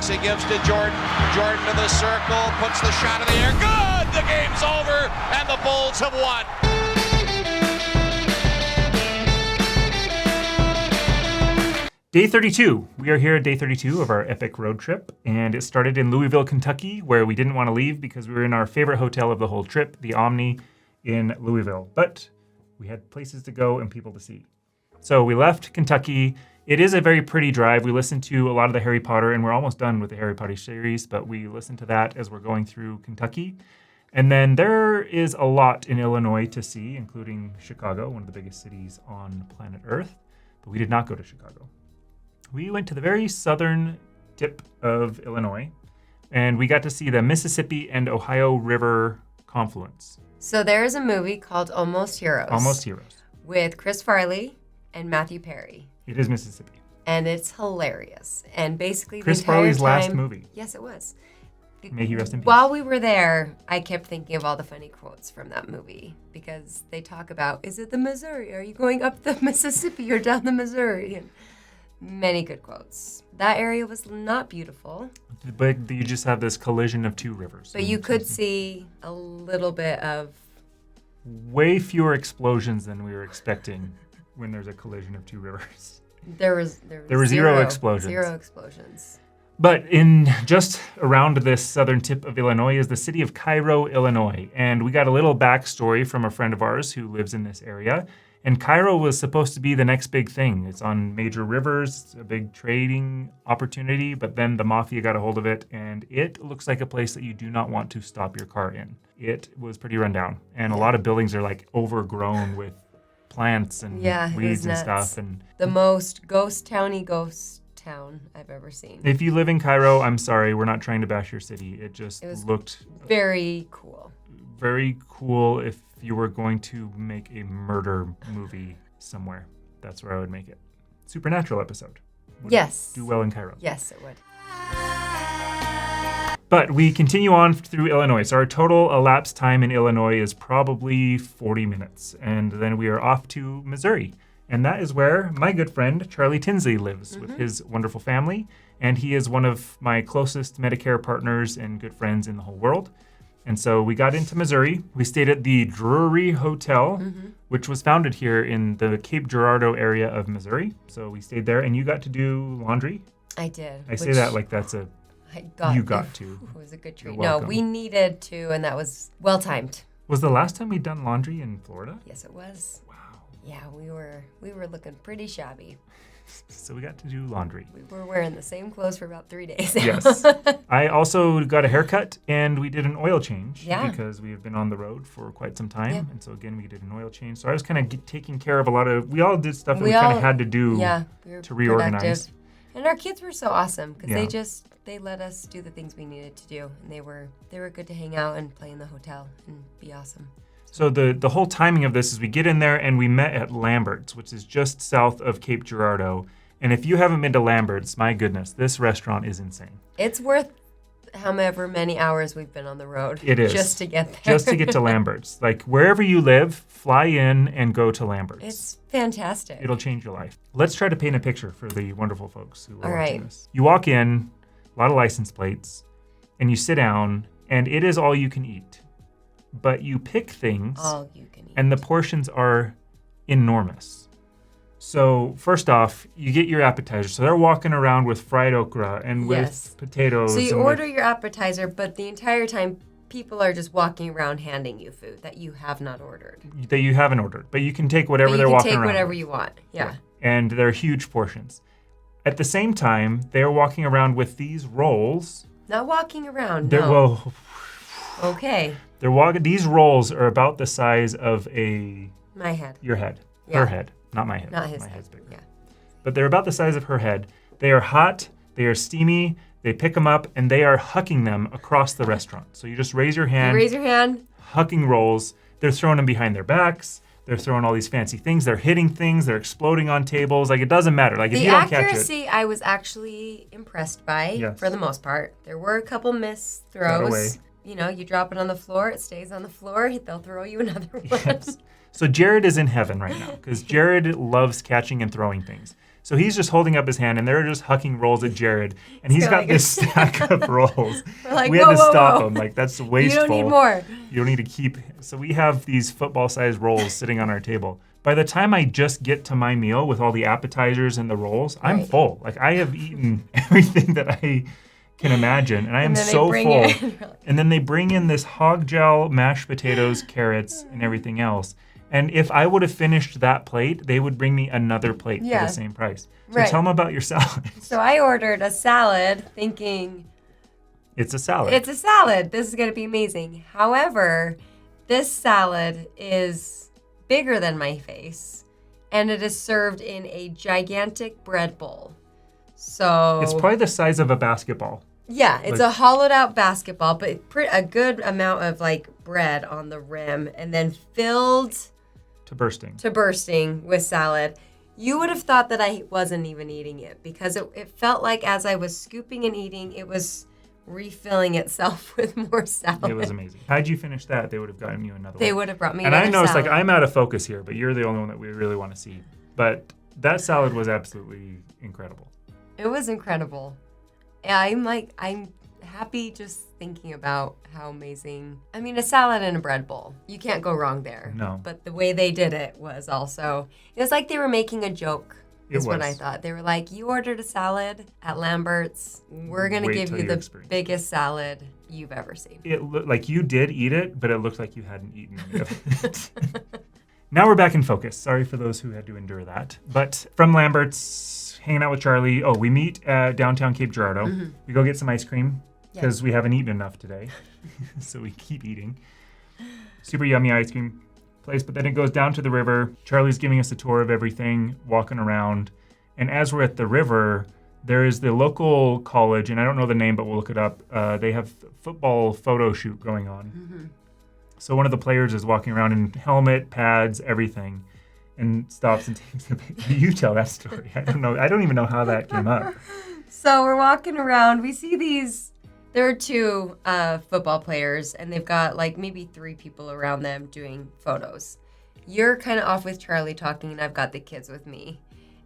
He gives to Jordan. Jordan to the circle, puts the shot in the air. Good! The game's over, and the Bulls have won. Day 32. We are here at day 32 of our epic road trip, and it started in Louisville, Kentucky, where we didn't want to leave because we were in our favorite hotel of the whole trip, the Omni in Louisville. But we had places to go and people to see. So we left Kentucky. It is a very pretty drive. We listened to a lot of the Harry Potter, and we're almost done with the Harry Potter series, but we listened to that as we're going through Kentucky. And then there is a lot in Illinois to see, including Chicago, one of the biggest cities on planet Earth. But we did not go to Chicago. We went to the very southern tip of Illinois, and we got to see the Mississippi and Ohio River Confluence. So there is a movie called Almost Heroes. Almost Heroes. With Chris Farley and Matthew Perry. It is Mississippi. And it's hilarious. And basically Chris the entire Farley's time, last movie. Yes, it was. May he rest in peace. While we were there, I kept thinking of all the funny quotes from that movie because they talk about, is it the Missouri? Are you going up the Mississippi or down the Missouri? And many good quotes. That area was not beautiful. But you just have this collision of two rivers. But you could see a little bit of... way fewer explosions than we were expecting when there's a collision of two rivers. There were zero explosions. Zero explosions. But in just around this southern tip of Illinois is the city of Cairo, Illinois. And we got a little backstory from a friend of ours who lives in this area. And Cairo was supposed to be the next big thing. It's on major rivers, it's a big trading opportunity, but then the mafia got a hold of it, and it looks like a place that you do not want to stop your car in. It was pretty rundown, and a lot of buildings are like overgrown with plants and weeds and stuff. And the most ghost town I've ever seen. If you live in Cairo, I'm sorry, we're not trying to bash your city. It looked very cool. Very cool if you were going to make a murder movie somewhere. That's where I would make it. Supernatural episode. Yes. Do well in Cairo. Yes, it would. But we continue on through Illinois. So our total elapsed time in Illinois is probably 40 minutes. And then we are off to Missouri. And that is where my good friend Charley Tinsley lives with his wonderful family. And he is one of my closest Medicare partners and good friends in the whole world. And so we got into Missouri. We stayed at the Drury Hotel, which was founded here in the Cape Girardeau area of Missouri. So we stayed there, and you got to do laundry. I did. I say that like that's a... You got to. It was a good treat. No, we needed to, and that was well-timed. Was the last time we'd done laundry in Florida? Yes, it was. Wow. Yeah, we were looking pretty shabby. So we got to do laundry. We were wearing the same clothes for about 3 days. Yes. I also got a haircut, and we did an oil change. Yeah. Because we have been on the road for quite some time. Yeah. And so, again, we did an oil change. So I was kind of taking care of a lot of... We all did stuff that we kind of had to do to reorganize. Productive. And our kids were so awesome because they let us do the things we needed to do. And they were good to hang out and play in the hotel and be awesome. So the whole timing of this is we get in there and we met at Lambert's, which is just south of Cape Girardeau. And if you haven't been to Lambert's, my goodness, this restaurant is insane. It's worth however many hours we've been on the road. It is. Just to get there. Just to get to Lambert's. Like, wherever you live, fly in and go to Lambert's. It's fantastic. It'll change your life. Let's try to paint a picture for the wonderful folks who are watching this. Right. You walk in, a lot of license plates, and you sit down, and it is all you can eat. But you pick things, all you can eat, and the portions are enormous. So first off, you get your appetizer. So they're walking around with fried okra and with potatoes. So you order your appetizer, but the entire time people are just walking around handing you food that you have not ordered. That you haven't ordered, but you can take whatever they're walking around. You can take whatever you want. Yeah. And they're huge portions. At the same time, they're walking around with these rolls. Not walking around. No. Well, okay. These rolls are about the size of my head. Your head. Yeah. Her head. Not my head. Not his my head. head's bigger. Yeah. But they're about the size of her head. They are hot. They are steamy. They pick them up, and they are hucking them across the restaurant. So you just raise your hand. Hucking rolls. They're throwing them behind their backs. They're throwing all these fancy things. They're hitting things. They're exploding on tables. Like, it doesn't matter. Like, if you don't catch it. The accuracy I was actually impressed by for the most part. There were a couple miss throws. You know, you drop it on the floor. It stays on the floor. They'll throw you another one. Yes. So Jared is in heaven right now because Jared loves catching and throwing things. So he's just holding up his hand, and they're just hucking rolls at Jared. And he's got this stack of rolls. We're like, we had to stop whoa. him. Like, that's wasteful. You don't need more. You don't need to keep. So we have these football-sized rolls sitting on our table. By the time I just get to my meal with all the appetizers and the rolls, I'm full. Like, I have eaten everything that I can imagine, and I am so full. And then they bring in this hog gel, mashed potatoes, carrots, and everything else. And if I would have finished that plate, they would bring me another plate for the same price. So tell them about your salad. So I ordered a salad thinking, it's a salad. it's a salad. This is going to be amazing. However, this salad is bigger than my face, and it is served in a gigantic bread bowl. So it's probably the size of a basketball. Yeah, it's a hollowed out basketball, but a good amount of like bread on the rim, and then filled to bursting with salad. You would have thought that I wasn't even eating it, because it felt like as I was scooping and eating, it was refilling itself with more salad. It was amazing. How'd you finish that? They would have gotten you another one. They would have brought me another salad. And I noticed, salad. like, I'm out of focus here, but you're the only one that we really want to see. But that salad was absolutely incredible. It was incredible. I'm happy just thinking about how amazing. I mean, a salad and a bread bowl. You can't go wrong there. No. But the way they did it was also, it was like they were making a joke. Is what I thought. They were like, you ordered a salad at Lambert's. We're going to give you the biggest salad you've ever seen. It looked like you did eat it, but it looked like you hadn't eaten any of it. Now we're back in focus. Sorry for those who had to endure that. But from Lambert's, hanging out with Charlie. Oh, we meet at downtown Cape Girardeau. Mm-hmm. We go get some ice cream because we haven't eaten enough today. So we keep eating. Super yummy ice cream place. But then it goes down to the river. Charlie's giving us a tour of everything, walking around. And as we're at the river, there is the local college, and I don't know the name, but we'll look it up. They have football photo shoot going on. Mm-hmm. So one of the players is walking around in helmet, pads, everything, and stops and takes a picture. You tell that story. I don't know. I don't even know how that came up. So we're walking around. We see there are two football players, and they've got like maybe 3 people around them doing photos. You're kind of off with Charlie talking, and I've got the kids with me.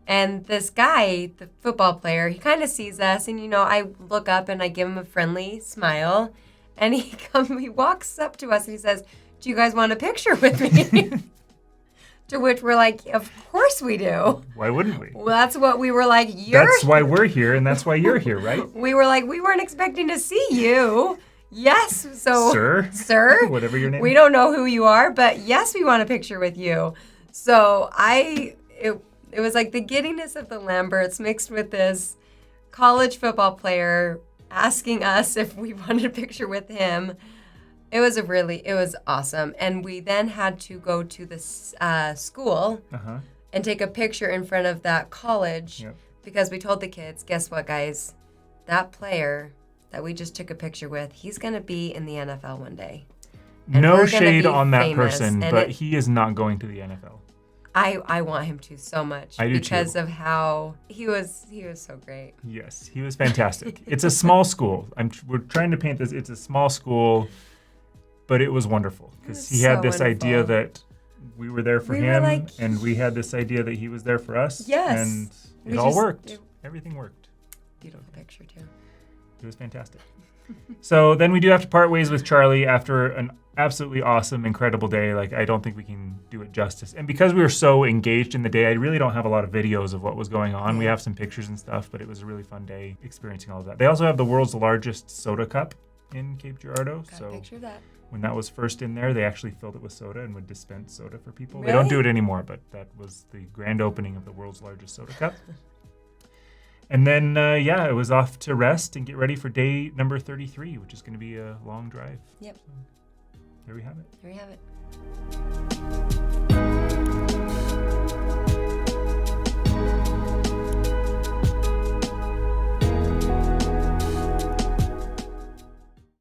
And this guy, the football player, he kind of sees us, and I look up and I give him a friendly smile. And he walks up to us and he says, "Do you guys want a picture with me?" To which we're like, "Of course we do." Why wouldn't we? Well, that's what we were like. That's why we're here, and that's why you're here, right? We were like, we weren't expecting to see you. Yes, so sir, whatever your name. We don't know who you are, but yes, we want a picture with you. So it was like the giddiness of the Lamberts mixed with this college football player asking us if we wanted a picture with him. It was awesome. And we then had to go to the school and take a picture in front of that college because we told the kids, guess what, guys? That player that we just took a picture with, he's going to be in the NFL one day. And no shade on that person, but he is not going to the NFL. I want him to so much because of how he was so great. Yes, he was fantastic. It's a small school. We're trying to paint this. It's a small school, but it was wonderful because he had this idea that we were there for him, and we had this idea that he was there for us. Yes, and it all worked. Everything worked. Beautiful picture too. It was fantastic. So then we do have to part ways with Charlie after an absolutely awesome, incredible day. Like, I don't think we can do it justice. And because we were so engaged in the day, I really don't have a lot of videos of what was going on. We have some pictures and stuff, but it was a really fun day experiencing all of that. They also have the world's largest soda cup in Cape Girardeau. Got a picture of that. When that was first in there, they actually filled it with soda and would dispense soda for people. Really? They don't do it anymore, but that was the grand opening of the world's largest soda cup. And then, it was off to rest and get ready for day number 33, which is going to be a long drive. Yep. So, there we have it. There we have it.